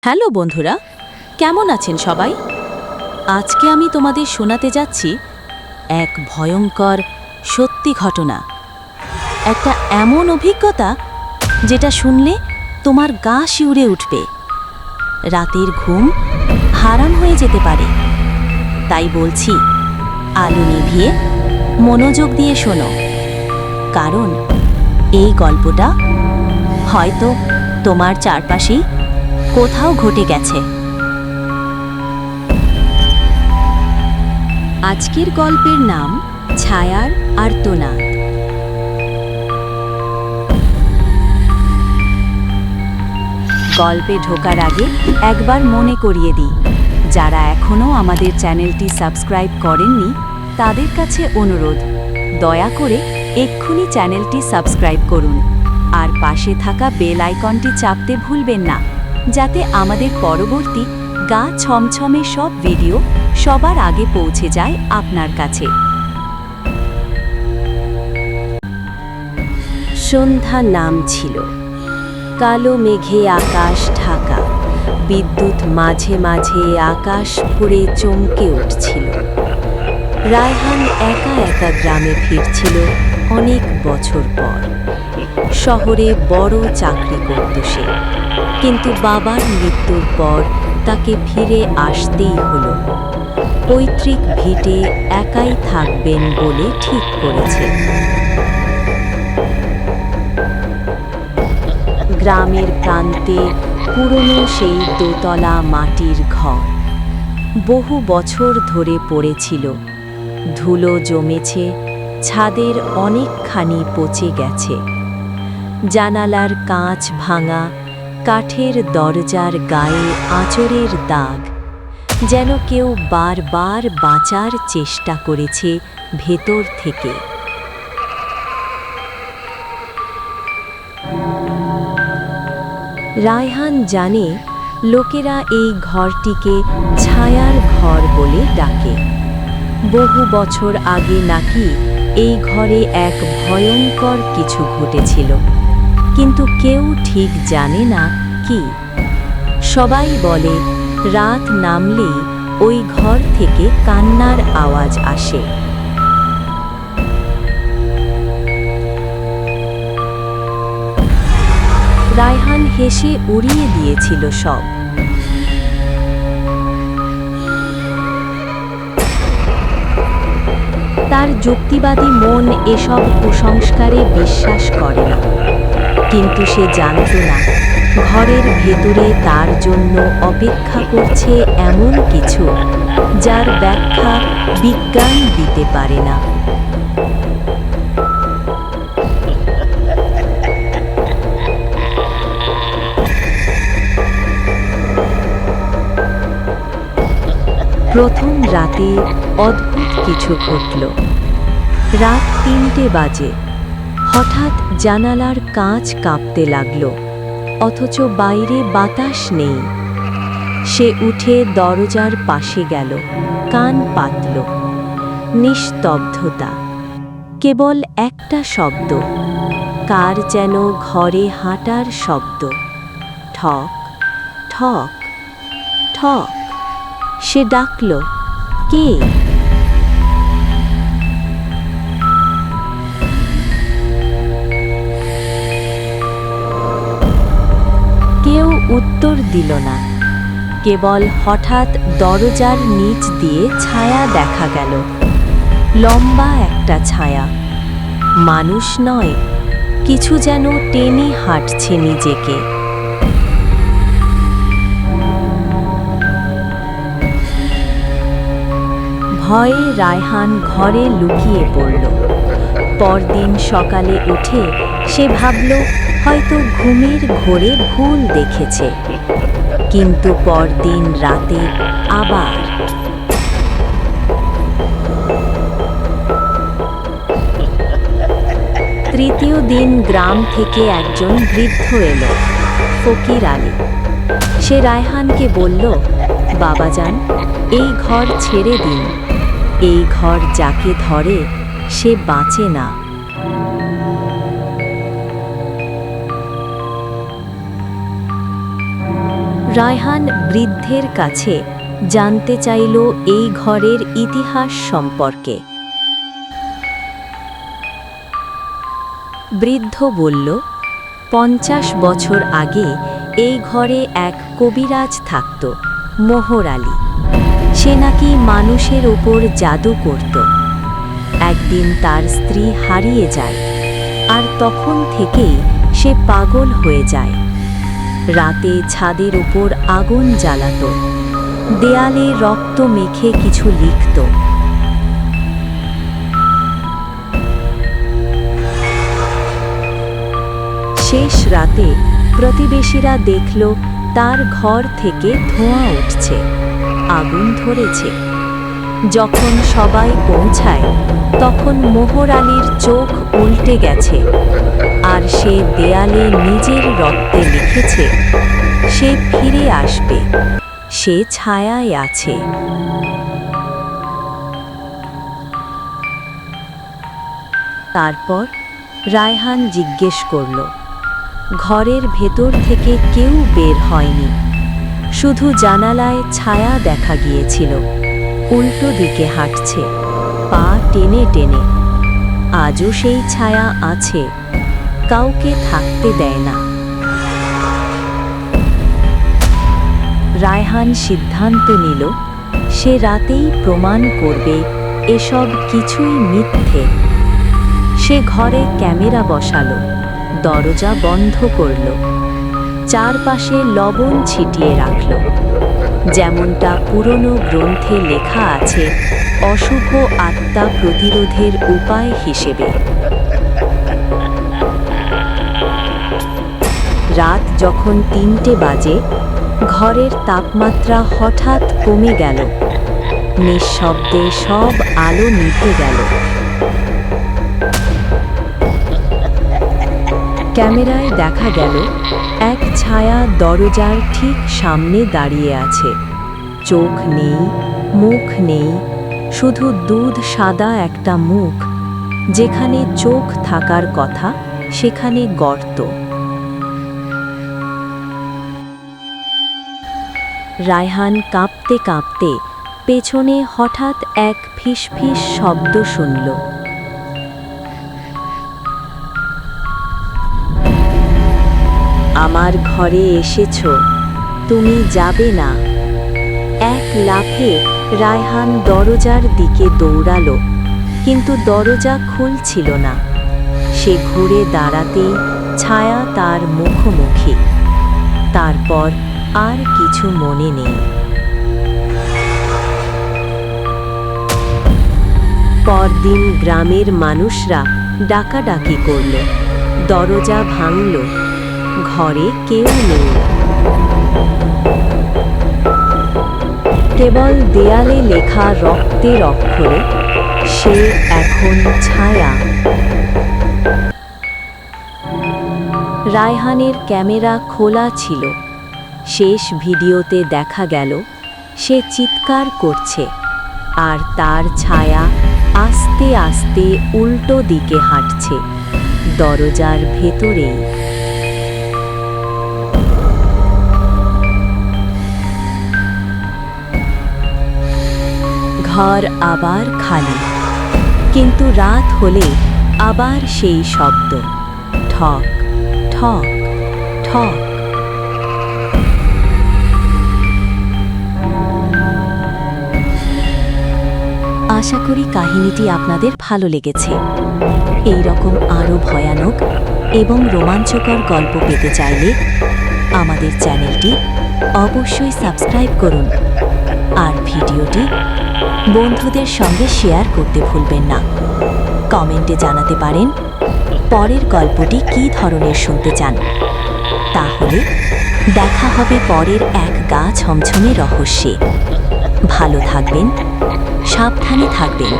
Hello বন্ধুরা, কেমন আছেন সবাই? আজকে আমি তোমাদের শোনাতে যাচ্ছি এক ভয়ঙ্কর সত্যি ঘটনা। একটা এমন অভিজ্ঞতা যেটা শুনলে তোমার গা শিউরে উঠবে, রাতের ঘুম হারাম হয়ে যেতে পারে। তাই বলছি, আলো নিভিয়ে মনোযোগ দিয়ে শোনো, কারণ এই গল্পটা হয়তো তোমার চারপাশেই কোথাও ঘটে গেছে। আজকের গল্পের নাম ছায়ার আর্তনাদ। গল্পে ঢোকার আগে একবার মনে করিয়ে দিই, যারা এখনও আমাদের চ্যানেলটি সাবস্ক্রাইব করেননি তাদের কাছে অনুরোধ, দয়া করে এক্ষুনি চ্যানেলটি সাবস্ক্রাইব করুন আর পাশে থাকা বেল আইকনটি চাপতে ভুলবেন না, যাতে আমাদের পরবর্তী গা ছমছমে সব ভিডিও সবার আগে পৌঁছে যায় আপনার কাছে। সন্ধ্যা নামছিল, কালো মেঘে আকাশ ঢাকা, বিদ্যুৎ মাঝে মাঝে আকাশ ফুঁড়ে চমকে উঠছিল। রায়হান একা একা গ্রামে ফিরছিল অনেক বছর পর। শহরে বড় চাকরি করত সে, কিন্তু বাবার মৃত্যুর পর তাকে ফিরে আসতেই হলো। পৈতৃক ভিটে একাই থাকবেন বলে ঠিক করেছে। গ্রামের প্রান্তে পুরনো সেই দোতলা মাটির ঘর বহু বছর ধরে পড়েছিল, ধুলো জমেছে, ছাদের অনেকখানি পচে গেছে। জানালার কাঁচ ভাঙা, কাঠের দরজার গায়ে আঁচড়ের দাগ, যেন কেউ বারবার বাঁচার চেষ্টা করেছে ভেতর থেকে। রায়হান জানে লোকেরা এই ঘরটিকে ছায়ার ঘর বলে ডাকে। বহু বছর আগে নাকি এই ঘরে এক ভয়ঙ্কর কিছু ঘটেছিল, কিন্তু কেউ ঠিক জানে না কি। সবাই বলে রাত নামলেই ওই ঘর থেকে কান্নার আওয়াজ আসে। রায়হান হেসে উড়িয়ে দিয়েছিল সব। তার যুক্তিবাদী মন এসব কুসংস্কারে বিশ্বাস করে না, কিন্তু সে জানত না ঘরের ভেতরে তার জন্য অপেক্ষা করছে এমন কিছু যার ব্যাখ্যা বিজ্ঞান দিতে পারে না। প্রথম রাতে অদ্ভুত কিছু ঘটল। রাত ৩টে বাজে, হঠাৎ জানালার কাঁচ কাঁপতে লাগল, অথচ বাইরে বাতাস নেই। সে উঠে দরজার পাশে গেল, কান পাতল। নিস্তব্ধতা, কেবল একটা শব্দ, কার যেন ঘরে হাঁটার শব্দ। ঠক ঠক ঠক। সে ডাকল, কে? কেউ উত্তর দিল না, কেবল হঠাৎ দরজার নিচ দিয়ে ছায়া দেখা গেল। লম্বা একটা ছায়া, মানুষ নয়, কিছু যেন টেনে হাঁটছে নিজেকে। ভয়ে রায়হান ঘরে লুকিয়ে পড়ল। পরদিন সকালে উঠে সে ভাবল হয়তো ঘুমের ঘোরে ভুল দেখেছে, কিন্তু পরদিন রাতে আবার। তৃতীয় দিন গ্রাম থেকে একজন বৃদ্ধ এলো, ফকির আলী। সে রায়হানকে বলল, বাবাজান, এই ঘর ছেড়ে দিন, এই ঘর যাকে ধরে সে বাঁচে না। রায়হান বৃদ্ধের কাছে জানতে চাইল এই ঘরের ইতিহাস সম্পর্কে। বৃদ্ধ বলল, 50 বছর আগে এই ঘরে এক কবিরাজ থাকত, মোহর আলী। সে নাকি মানুষের ওপর জাদু করত। একদিন তার স্ত্রী হারিয়ে যায়, আর তখন থেকেই সে পাগল হয়ে যায়। রাতে ছাদের উপর আগুন জ্বালাত, দেয়ালে রক্ত মেখে কিছু লিখত। শেষ রাতে প্রতিবেশীরা দেখল তার ঘর থেকে ধোঁয়া উঠছে, আগুন ধরেছে। যখন সবাই পৌঁছায় তখন মোহর আলীর চোখ উল্টে গেছে, আর সে দেয়ালে নিজের রক্তে লিখেছে, সে ফিরে আসবে, সে ছায়ায় আছে। তারপর রায়হান জিজ্ঞেস করল, ঘরের ভেতর থেকে কেউ বের হয়নি, শুধু জানালায় ছায়া দেখা গিয়েছিল, উল্টো দিকে হাঁটছে, পা টেনে টেনে। আজও সেই ছায়া আছে, কাউকে থাকতে দেয় না। রায়হান সিদ্ধান্ত নিল, সে রাতেই প্রমাণ করবে এসব কিছুই মিথ্যে। সে ঘরে ক্যামেরা বসালো, দরজা বন্ধ করল, চারপাশে লবণ ছিটিয়ে রাখল, যেমনটা পুরনো গ্রন্থে লেখা আছে অশুভ আত্মা প্রতিরোধের উপায় হিসেবে। রাত যখন 3টে বাজে, ঘরের তাপমাত্রা হঠাৎ কমে গেল, নিঃশব্দে সব আলো নিভে গেল। ক্যামেরায় দেখা গেল এক ছায়া দরজার ঠিক সামনে দাঁড়িয়ে আছে। চোখ নেই, মুখ নেই, শুধু দুধ সাদা একটা মুখ। যেখানে চোখ থাকার কথা সেখানে গর্ত। রায়হান কাঁপতে কাঁপতে পেছনে হঠাৎ এক ফিসফিস শব্দ শুনল। আমার ঘরে এসেছো, তুমি যাবে না। এক লাফে রায়হান দরজার দিকে দৌড়ালো, কিন্তু দরজা খুলছিল না। সে ঘুরে দাঁড়াতেই ছায়া তার মুখোমুখি। তারপর আর কিছু মনে নেই। পরদিন গ্রামের মানুষরা ডাকাডাকি করল, দরজা ভাঙল, ঘরে কেউ নেই। কেবল দেয়ালে লেখা রক্তের অক্ষরে, সে এখন ছায়া। রায়হানের ক্যামেরা খোলা ছিল। শেষ ভিডিওতে দেখা গেল সে চিৎকার করছে, আর তার ছায়া আস্তে আস্তে উল্টো দিকে হাঁটছে, দরজার ভেতরেই। ঘর আবার খালি, কিন্তু রাত হলে আবার সেই শব্দ, ঠক ঠক ঠক। আশা করি কাহিনীটি আপনাদের ভালো লেগেছে। এই রকম আরও ভয়ানক এবং রোমাঞ্চকর গল্প পেতে চাইলে আমাদের চ্যানেলটি অবশ্যই সাবস্ক্রাইব করুন, আর ভিডিওটি বন্ধুদের সঙ্গে শেয়ার করতে ভুলবেন না। কমেন্টে জানাতে পারেন পরের গল্পটি কী ধরনের শুনতে চান। তাহলে দেখা হবে পরের এক গা ছমছমে রহস্যে। ভালো থাকবেন, সাবধানে থাকবেন।